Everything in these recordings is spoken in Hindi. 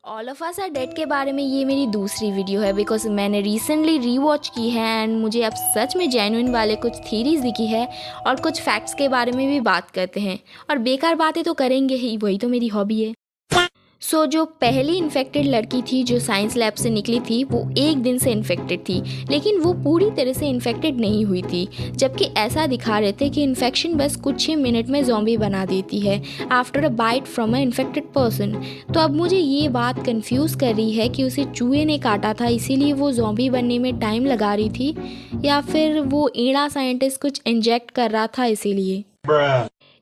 All of us are dead के बारे में ये मेरी दूसरी वीडियो है बिकॉज मैंने रिसेंटली रीवॉच की है एंड मुझे अब सच में जेन्युइन वाले कुछ थीरीज दिखी है और कुछ फैक्ट्स के बारे में भी बात करते हैं और बेकार बातें तो करेंगे ही, वही तो मेरी हॉबी है। जो पहली इन्फेक्टेड लड़की थी जो साइंस लैब से निकली थी वो एक दिन से इन्फेक्टेड थी, लेकिन वो पूरी तरह से इन्फेक्टेड नहीं हुई थी, जबकि ऐसा दिखा रहे थे कि इन्फेक्शन बस कुछ ही मिनट में ज़ॉम्बी बना देती है after a bite from a infected person. तो अब मुझे ये बात कंफ्यूज कर रही है कि उसे चूहे ने काटा था इसीलिए वो ज़ॉम्बी बनने में टाइम लगा रही थी, या फिर वो ईड़ा साइंटिस्ट कुछ इंजेक्ट कर रहा था इसीलिए।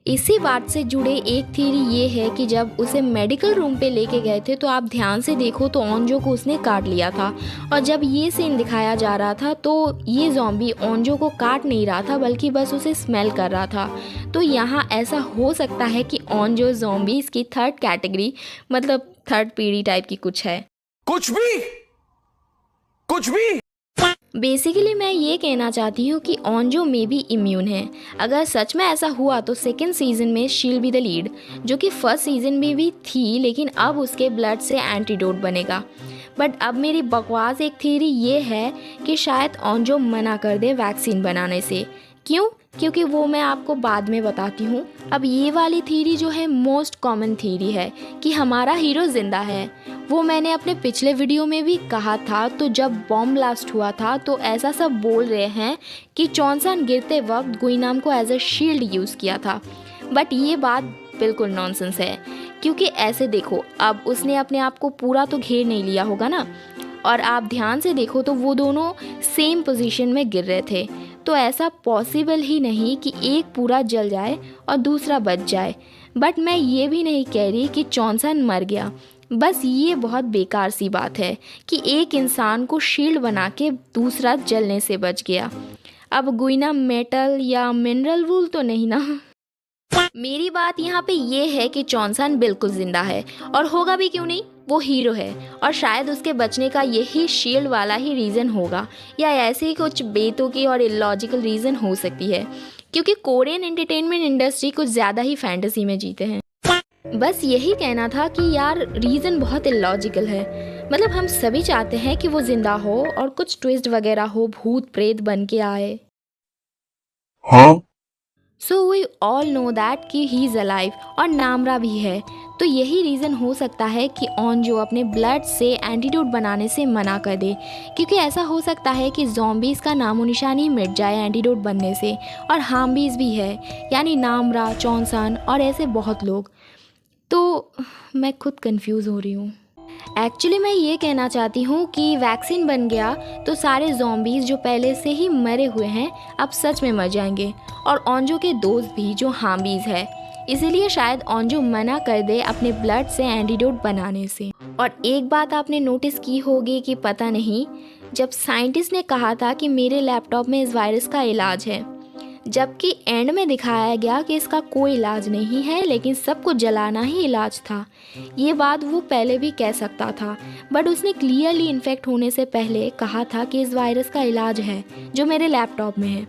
इसी बात से जुड़े एक थ्योरी ये है कि जब उसे मेडिकल रूम पे लेके गए थे तो आप ध्यान से देखो तो ओंजो को उसने काट लिया था, और जब ये सीन दिखाया जा रहा था तो ये ज़ॉम्बी ओंजो को काट नहीं रहा था बल्कि बस उसे स्मेल कर रहा था। तो यहाँ ऐसा हो सकता है कि ओंजो ज़ॉम्बीज़ की थर्ड कैटेगरी मतलब थर्ड पीढ़ी टाइप की कुछ है। कुछ भी बेसिकली मैं ये कहना चाहती हूँ कि ओंजो में भी इम्यून है। अगर सच में ऐसा हुआ तो सेकेंड सीजन में शील बी द लीड, जो कि फर्स्ट सीजन में भी थी, लेकिन अब उसके ब्लड से एंटीडोट बनेगा। बट अब मेरी बकवास एक थ्योरी ये है कि शायद ओंजो मना कर दे वैक्सीन बनाने से। क्यों? क्योंकि वो मैं आपको बाद में बताती हूँ। अब ये वाली थ्योरी जो है मोस्ट कॉमन थ्योरी है कि हमारा हीरो जिंदा है। वो मैंने अपने पिछले वीडियो में भी कहा था। तो जब बॉम्ब ब्लास्ट हुआ था तो ऐसा सब बोल रहे हैं कि चॉनसन गिरते वक्त गुइनाम को एज अ शील्ड यूज़ किया था, बट ये बात बिल्कुल नॉनसेंस है। क्योंकि ऐसे देखो, अब उसने अपने आप को पूरा तो घेर नहीं लिया होगा ना, और आप ध्यान से देखो तो वो दोनों सेम पोजीशन में गिर रहे थे, तो ऐसा पॉसिबल ही नहीं कि एक पूरा जल जाए और दूसरा बच जाए। बट मैं ये भी नहीं कह रही कि चॉनसन मर गया, बस ये बहुत बेकार सी बात है कि एक इंसान को शील्ड बना के दूसरा जलने से बच गया। अब गुइना मेटल या मिनरल वूल तो नहीं ना। मेरी बात यहाँ पे ये है कि चॉनसन बिल्कुल जिंदा है, और होगा भी क्यों नहीं, वो हीरो है, और शायद उसके बचने का यही शील्ड वाला ही रीज़न होगा, या ऐसे ही कुछ बेतुकी और इलॉजिकल रीज़न हो सकती है, क्योंकि कोरियन एंटरटेनमेंट इंडस्ट्री कुछ ज़्यादा ही फैंटेसी में जीते हैं। बस यही कहना था कि यार रीज़न बहुत इलॉजिकल है। मतलब हम सभी चाहते हैं कि वो जिंदा हो और कुछ ट्विस्ट वगैरह हो, भूत प्रेत बन के आए। हाँ so we all know that कि ही इज़ अलाइव और नामरा भी है। तो यही रीज़न हो सकता है कि ओंजो अपने ब्लड से एंटीडोट बनाने से मना कर दे, क्योंकि ऐसा हो सकता है कि ज़ॉम्बीज़ का नामो निशान ही मिट जाए एंटीडोट बनने से, और हार्मबीज़ भी है, यानी नामरा, चॉनसन और ऐसे बहुत लोग। तो मैं खुद कंफ्यूज हो रही हूँ। एक्चुअली मैं ये कहना चाहती हूँ कि वैक्सीन बन गया तो सारे ज़ॉम्बीज़ जो पहले से ही मरे हुए हैं अब सच में मर जाएंगे, और ओंजो के दोस्त भी जो हार्मबीज़ है। इसीलिए शायद ओंजो मना कर दे अपने ब्लड से एंटीडोट बनाने से। और एक बात आपने नोटिस की होगी कि पता नहीं, जब साइंटिस्ट ने कहा था कि मेरे लैपटॉप में इस वायरस का इलाज है, जबकि एंड में दिखाया गया कि इसका कोई इलाज नहीं है लेकिन सबको जलाना ही इलाज था। ये बात वो पहले भी कह सकता था, बट उसने क्लियरली इन्फेक्ट होने से पहले कहा था कि इस वायरस का इलाज है जो मेरे लैपटॉप में है।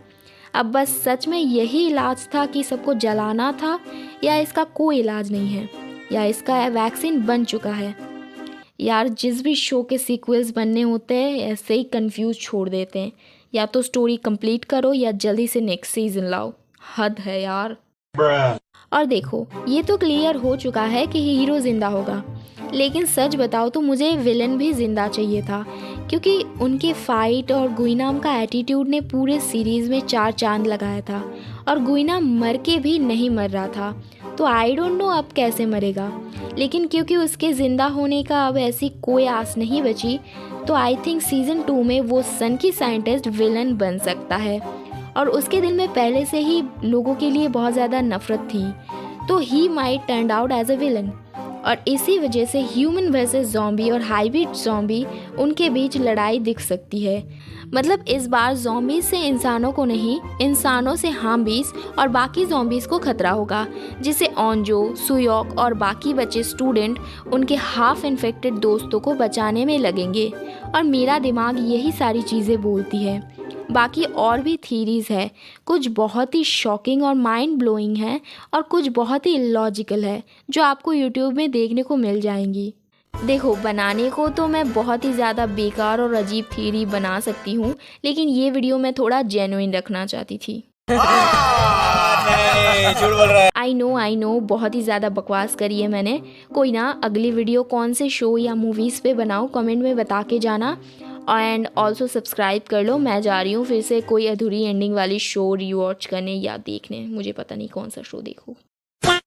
अब बस सच में यही इलाज था कि सबको जलाना था, या इसका कोई इलाज नहीं है, या इसका वैक्सीन बन चुका है। यार जिस भी शो के सीक्वल्स बनने होते हैं ऐसे ही कंफ्यूज छोड़ देते हैं। या तो स्टोरी कंप्लीट करो या जल्दी से नेक्स्ट सीजन लाओ। हद है यार। और देखो, ये तो क्लियर हो चुका है कि हीरो जिंदा होगा, लेकिन सच बताओ तो मुझे विलन भी जिंदा चाहिए था, क्योंकि उनके फाइट और गुइनाम का एटीट्यूड ने पूरे सीरीज में 4 चांद लगाया था, और गुइनाम मर के भी नहीं मर रहा था। तो आई डोंट नो अब कैसे मरेगा, लेकिन क्योंकि उसके ज़िंदा होने का अब ऐसी कोई आस नहीं बची, तो आई थिंक सीज़न 2 में वो सन की साइंटिस्ट विलन बन सकता है, और उसके दिल में पहले से ही लोगों के लिए बहुत ज़्यादा नफरत थी, तो he might turn out as a villain. और इसी वजह से ह्यूमन वर्सेस ज़ॉम्बी और हाइब्रिड ज़ॉम्बी उनके बीच लड़ाई दिख सकती है। मतलब इस बार ज़ॉम्बीज़ से इंसानों को नहीं, इंसानों से हार्मबीज़ और बाकी ज़ॉम्बीज़ को खतरा होगा, जिससे ओंजो, सुयोक और बाकी बचे स्टूडेंट उनके हाफ इन्फेक्टेड दोस्तों को बचाने में लगेंगे। और मेरा दिमाग यही सारी चीज़ें बोलती है। बाकी और भी थीरीज़ है, कुछ बहुत ही शॉकिंग और माइंड ब्लोइंग है, और कुछ बहुत ही इलॉजिकल है जो आपको यूट्यूब में देखने को मिल जाएंगी। देखो, बनाने को तो मैं बहुत ही ज़्यादा बेकार और अजीब थियरी बना सकती हूँ, लेकिन ये वीडियो मैं थोड़ा जेन्युइन रखना चाहती थी। नहीं, झूठ बोल रहा है। आई नो बहुत ही ज़्यादा बकवास करी है मैंने। कोई ना, अगली वीडियो कौन से शो या मूवीज़ पे बनाऊँ कमेंट में बता के जाना। एंड ऑल्सो सब्सक्राइब कर लो। मैं जा रही हूँ फिर से कोई अधूरी एंडिंग वाली शो रीवॉच करने या देखने, मुझे पता नहीं कौन सा शो देखूँ।